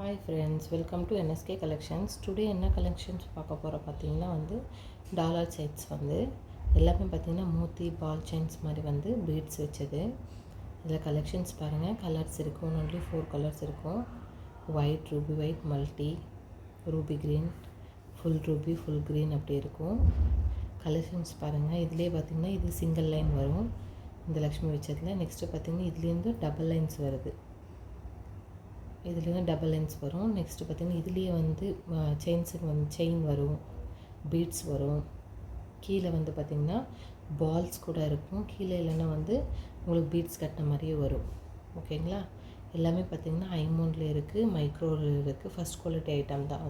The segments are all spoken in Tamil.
Hi friends, welcome to NSK Collections. Today என்ன கலெக்ஷன்ஸ் பார்க்க போகிறோம் பார்த்தீங்கன்னா டாலர் செட்ஸ் எல்லாமே பார்த்தீங்கன்னா மூத்தி பால் செயின்ஸ் மாதிரி பீட்ஸ் வச்சது. இதில் கலெக்ஷன்ஸ் பாருங்கள். கலர்ஸ் இருக்கும், ஒன்லி 4 கலர்ஸ் இருக்கும். White, Ruby white, multi, Ruby green, full Ruby, full green அப்படி இருக்கும். கலெக்ஷன்ஸ் பாருங்கள். இதிலே பார்த்திங்கன்னா இது சிங்கிள் லைன் வரும் இந்த லக்ஷ்மி வச்சதில். நெக்ஸ்ட்டு பார்த்திங்கன்னா இதுலேருந்து டபுள் லைன்ஸ் வருது. இதுலேயும் டபுள் லைன்ஸ் வரும். நெக்ஸ்ட்டு பார்த்திங்கன்னா இதுலேயே செயின்ஸுக்கு செயின் வரும், பீட்ஸ் வரும். கீழே பார்த்திங்கன்னா பால்ஸ் கூட இருக்கும். கீழே இல்லைன்னா உங்களுக்கு பீட்ஸ் கட்டின மாதிரியே வரும். ஓகேங்களா? எல்லாமே பார்த்திங்கன்னா ஐமோண்டில் இருக்குது, மைக்ரோவில் இருக்குது. ஃபஸ்ட் குவாலிட்டி ஐட்டம் தான்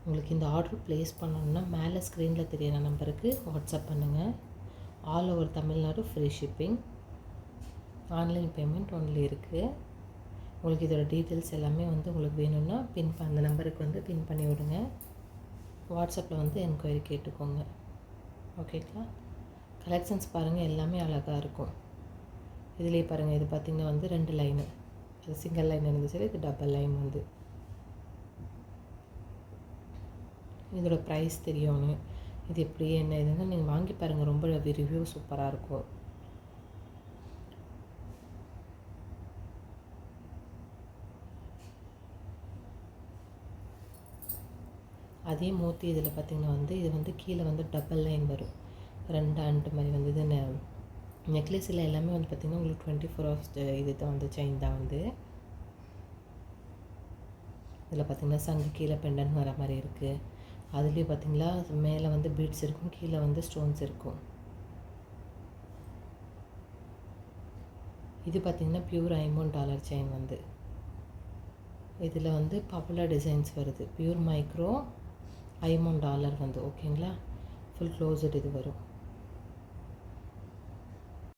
உங்களுக்கு இந்த ஆர்டர் ப்ளேஸ் பண்ணணுன்னா மேலே ஸ்க்ரீனில் தெரியிற நம்பருக்கு வாட்ஸ்அப் பண்ணுங்கள். All over Tamil Nadu free shipping, online payment only இருக்குது. உங்களுக்கு இதோட டீட்டெயில்ஸ் எல்லாமே உங்களுக்கு வேணும்னா அந்த நம்பருக்கு பின் பண்ணி விடுங்க. வாட்ஸ்அப்பில் என்கொயரி கேட்டுக்கோங்க. ஓகேங்களா? கலெக்ஷன்ஸ் பாருங்கள், எல்லாமே அழகாக இருக்கும். இதுலேயே பாருங்கள், இது பார்த்திங்கன்னா 2 லைனு. அது சிங்கிள் லைன் இருந்துச்சு, இது டபுள் லைன் இதோட ப்ரைஸ் தெரியணும். இது எப்படி என்ன இதுன்னு நீங்கள் வாங்கி பாருங்கள். ரொம்ப ரிவ்யூ சூப்பராக இருக்கும். அதே மூர்த்தி இதில் பார்த்திங்கன்னா இது கீழே டபுள் லைன் வரும். 2 ஆண்ட் மாதிரி இது நெக்லஸில் எல்லாமே பார்த்திங்கன்னா உங்களுக்கு 24 ஹவர்ஸ் இது தான் செயின் தான் இதில் பார்த்திங்கன்னா சங்கு கீழே பெண்டன் வர மாதிரி இருக்குது. அதுலேயே பார்த்திங்களா மேலே பீட்ஸ் இருக்கும், கீழே ஸ்டோன்ஸ் இருக்கும். இது பார்த்திங்கன்னா பியூர் ஐமோண்ட் டாலர் செயின் இதில் பாப்புலர் டிசைன்ஸ் வருது. பியூர் மைக்ரோ ஐமோண்ட் டாலர் ஓகேங்களா? ஃபுல் க்ளோஸ்டு இது வரும்.